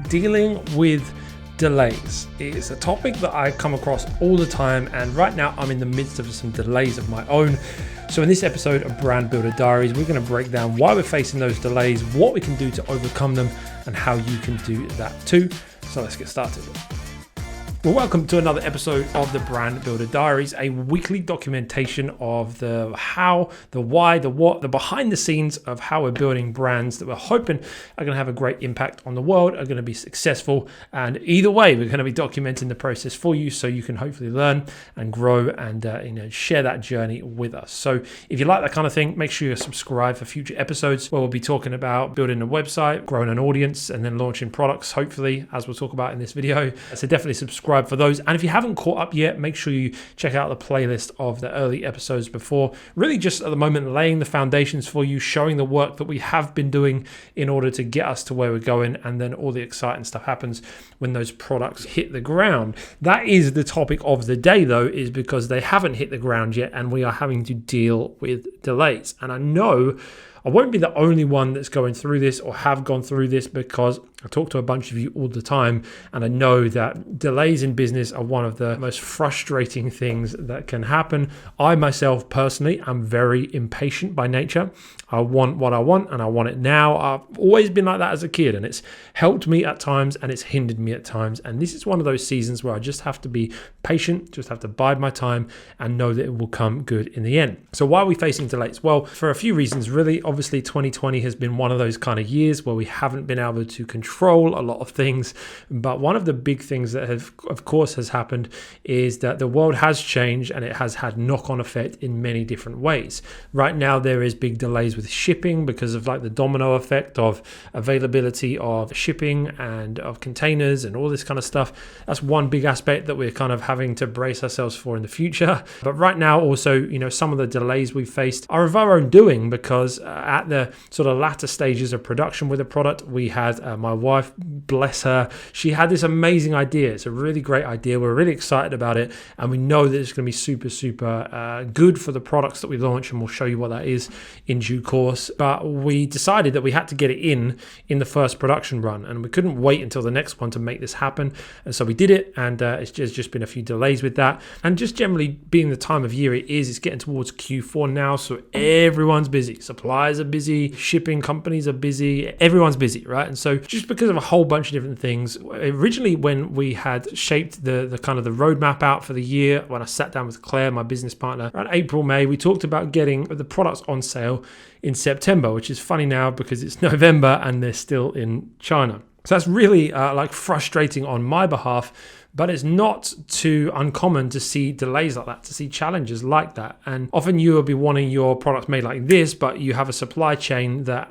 dealing with delays. It's a topic that I come across all the time, and right now I'm in the midst of some delays of my own. So in this episode of Brand Builder Diaries, we're going to break down why we're facing those delays, what we can do to overcome them, and how you can do that too. So let's get started. Well, welcome to another episode of the Brand Builder Diaries, a weekly documentation of the how, the why, the what, the behind the scenes of how we're building brands that we're hoping are going to have a great impact on the world, are going to be successful. And either way, we're going to be documenting the process for you so you can hopefully learn and grow and share that journey with us. So if you like that kind of thing, make sure you subscribe for future episodes where we'll be talking about building a website, growing an audience, and then launching products, hopefully, as we'll talk about in this video. So definitely subscribe for those. And if you haven't caught up yet, make sure you check out the playlist of the early episodes before. Really just at the moment laying the foundations for you, showing the work that we have been doing in order to get us to where we're going, and then all the exciting stuff happens when those products hit the ground. That is the topic of the day though, is because they haven't hit the ground yet and we are having to deal with delays. And I know I won't be the only one that's going through this or have gone through this, because I talk to a bunch of you all the time, and I know that delays in business are one of the most frustrating things that can happen. I myself personally am very impatient by nature. I want what I want and I want it now. I've always been like that as a kid, and it's helped me at times and it's hindered me at times. And this is one of those seasons where I just have to be patient, just have to bide my time and know that it will come good in the end. So why are we facing delays? Well, for a few reasons really. Obviously 2020 has been one of those kind of years where we haven't been able to control a lot of things. But one of the big things that has happened is that the world has changed, and it has had knock-on effect in many different ways. Right now there is big delays with shipping because of like the domino effect of availability of shipping and of containers and all this kind of stuff. That's one big aspect that we're kind of having to brace ourselves for in the future. But right now also, some of the delays we've faced are of our own doing, because at the sort of latter stages of production with the product, we had my wife, bless her, she had this amazing idea. It's a really great idea. We're really excited about it, and we know that it's going to be super good for the products that we launch, and we'll show you what that is in due course. But we decided that we had to get it in the first production run, and we couldn't wait until the next one to make this happen. And so we did it, and it's just been a few delays with that. And just generally being the time of year it is, it's getting towards Q4 now, so everyone's busy. Suppliers are busy, shipping companies are busy, everyone's busy, right? And so just because of a whole bunch of different things, originally when we had shaped the kind of the roadmap out for the year, when I sat down with Claire, my business partner, around April, May, we talked about getting the products on sale in September, which is funny now because it's November and they're still in China. So that's really frustrating on my behalf, but it's not too uncommon to see delays like that, to see challenges like that. And often you will be wanting your products made like this, but you have a supply chain that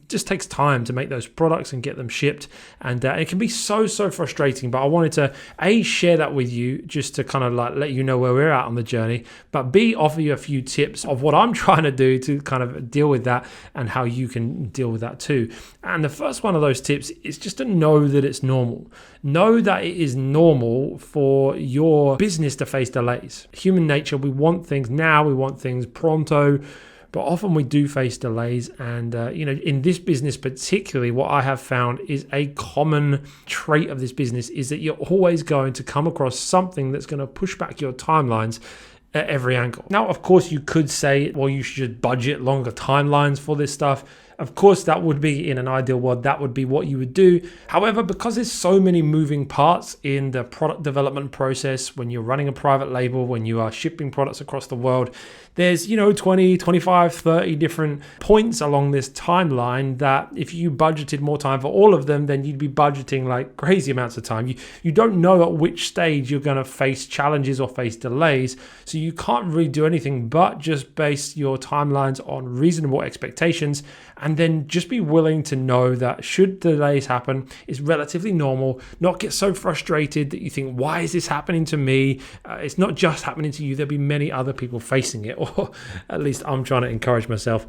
just takes time to make those products and get them shipped. And it can be so frustrating. But I wanted to share that with you, just to kind of let you know where we're at on the journey, but B, offer you a few tips of what I'm trying to do to kind of deal with that and how you can deal with that too. And the first one of those tips is just to know that it's normal. Know that it is normal for your business to face delays. Human nature, we want things now, we want things pronto, but often we do face delays. And, in this business particularly, what I have found is a common trait of this business is that you're always going to come across something that's going to push back your timelines at every angle. Now, of course, you could say, well, you should budget longer timelines for this stuff. Of course, that would be, in an ideal world, that would be what you would do. However, because there's so many moving parts in the product development process, when you're running a private label, when you are shipping products across the world, there's 20, 25, 30 different points along this timeline that if you budgeted more time for all of them, then you'd be budgeting like crazy amounts of time. You don't know at which stage you're going to face challenges or face delays, so you can't really do anything but just base your timelines on reasonable expectations, and then just be willing to know that should delays happen, it's relatively normal. Not get so frustrated that you think, why is this happening to me? It's not just happening to you. There'll be many other people facing it, or at least I'm trying to encourage myself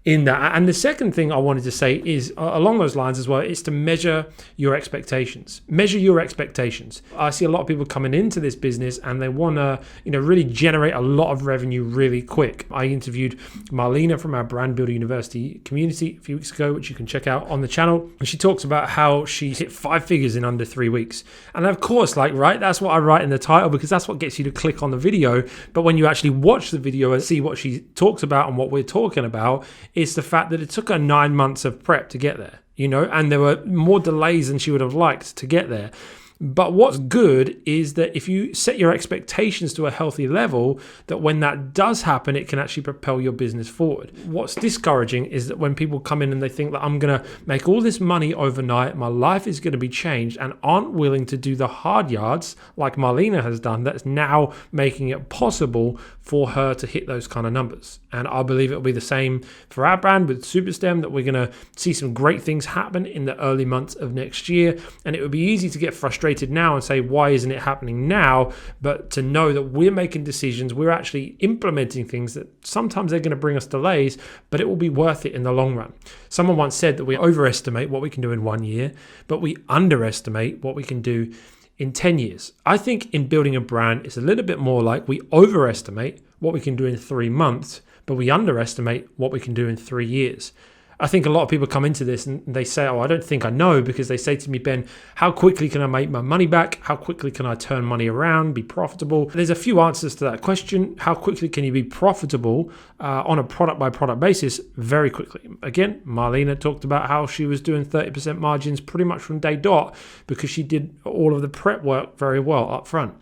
in that. And the second thing I wanted to say is along those lines as well, is to measure your expectations. Measure your expectations. I see a lot of people coming into this business and they want to, really generate a lot of revenue really quick. I interviewed Marlena from our Brand Builder University community a few weeks ago, which you can check out on the channel. And she talks about how she hit 5 figures in under 3 weeks. And of course, right, that's what I write in the title because that's what gets you to click on the video. But when you actually watch the video and see what she talks about and what we're talking about, it's the fact that it took her 9 months of prep to get there, and there were more delays than she would have liked to get there. But what's good is that if you set your expectations to a healthy level, that when that does happen, it can actually propel your business forward. What's discouraging is that when people come in and they think that I'm going to make all this money overnight, my life is going to be changed, and aren't willing to do the hard yards like Marlena has done, that's now making it possible for her to hit those kind of numbers. And I believe it'll be the same for our brand with SuperSTEM, that we're going to see some great things happen in the early months of next year. And it would be easy to get frustrated now and say, why isn't it happening now? But to know that we're making decisions, we're actually implementing things that sometimes they're going to bring us delays, but it will be worth it in the long run. Someone once said that we overestimate what we can do in 1 year, but we underestimate what we can do in 10 years. I think in building a brand, it's a little bit more like we overestimate what we can do in 3 months, but we underestimate what we can do in 3 years. I think a lot of people come into this and they say, I don't think I know, because they say to me, Ben, how quickly can I make my money back? How quickly can I turn money around, be profitable? There's a few answers to that question. How quickly can you be profitable on a product by product basis? Very quickly. Again, Marlena talked about how she was doing 30% margins pretty much from day dot because she did all of the prep work very well up front.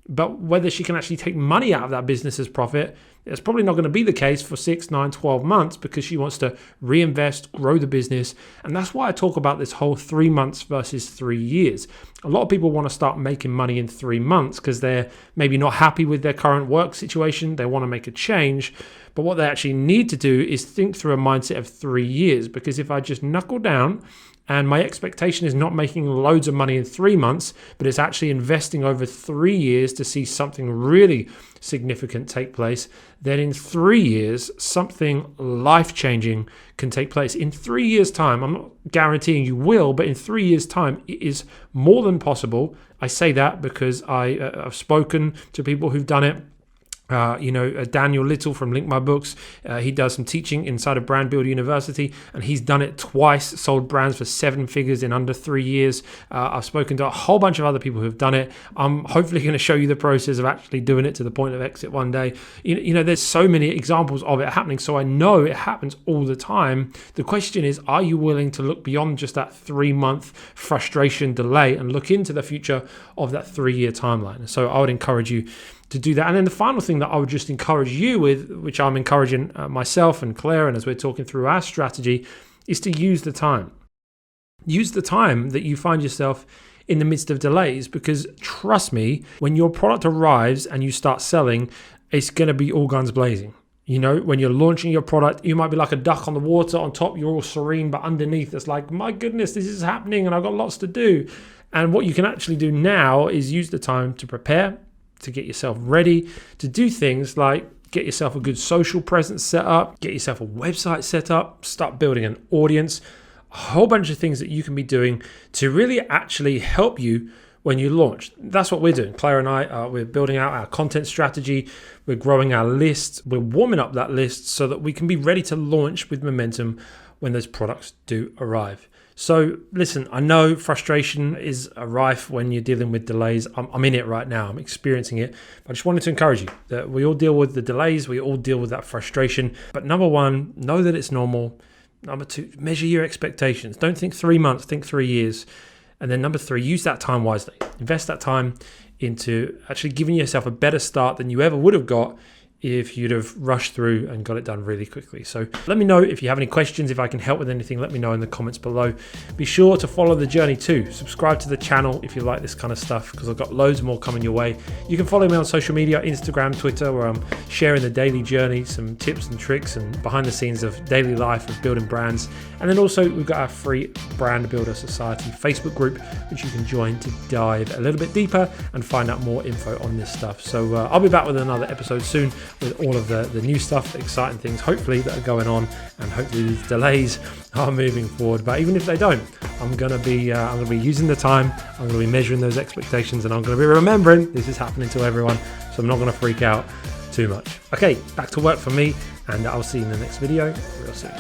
But whether she can actually take money out of that business as profit, it's probably not going to be the case for 6, 9, 12 months because she wants to reinvest, grow the business. And that's why I talk about this whole 3 months versus 3 years. A lot of people want to start making money in 3 months because they're maybe not happy with their current work situation. They want to make a change. But what they actually need to do is think through a mindset of 3 years, because if I just knuckle down and my expectation is not making loads of money in 3 months, but it's actually investing over 3 years to see something really significant take place, then in 3 years, something life-changing can take place. In 3 years' time, I'm not guaranteeing you will, but in 3 years' time, it is more than possible. I say that because I've spoken to people who've done it. Daniel Little from Link My Books, he does some teaching inside of Brand Builder University, and he's done it twice, sold brands for 7 figures in under 3 years. I've spoken to a whole bunch of other people who've done it. I'm hopefully going to show you the process of actually doing it to the point of exit one day. There's so many examples of it happening, so I know it happens all the time. The question is, are you willing to look beyond just that 3-month frustration delay and look into the future of that 3-year timeline? So I would encourage you to do that. And then the final thing that I would just encourage you with, which I'm encouraging myself and Claire, and as we're talking through our strategy, is to use the time. Use the time that you find yourself in the midst of delays, because trust me, when your product arrives and you start selling, it's going to be all guns blazing. When you're launching your product, you might be like a duck on the water. On top, you're all serene, but underneath, it's like, my goodness, this is happening and I've got lots to do. And what you can actually do now is use the time to prepare, to get yourself ready, to do things like get yourself a good social presence set up, get yourself a website set up, start building an audience, a whole bunch of things that you can be doing to really actually help you when you launch. That's what we're doing. Claire and I, we're building out our content strategy, we're growing our list, we're warming up that list so that we can be ready to launch with momentum when those products do arrive. So listen, I know frustration is rife when you're dealing with delays. I'm in it right now. I'm experiencing it. But I just wanted to encourage you that we all deal with the delays. We all deal with that frustration. But number one, know that it's normal. Number two, measure your expectations. Don't think 3 months, think 3 years. And then number three, use that time wisely. Invest that time into actually giving yourself a better start than you ever would have got if you'd have rushed through and got it done really quickly. So let me know if you have any questions, if I can help with anything, let me know in the comments below. Be sure to follow the journey too. Subscribe to the channel if you like this kind of stuff, because I've got loads more coming your way. You can follow me on social media, Instagram, Twitter, where I'm sharing the daily journey, some tips and tricks and behind the scenes of daily life of building brands. And then also we've got our free Brand Builder Society Facebook group, which you can join to dive a little bit deeper and find out more info on this stuff. So I'll be back with another episode soon. with all of the new stuff, the exciting things, hopefully, that are going on, and hopefully these delays are moving forward. But even if they don't, I'm gonna be using the time. I'm gonna be measuring those expectations, and I'm gonna be remembering this is happening to everyone. So I'm not gonna freak out too much. Okay, back to work for me, and I'll see you in the next video real soon.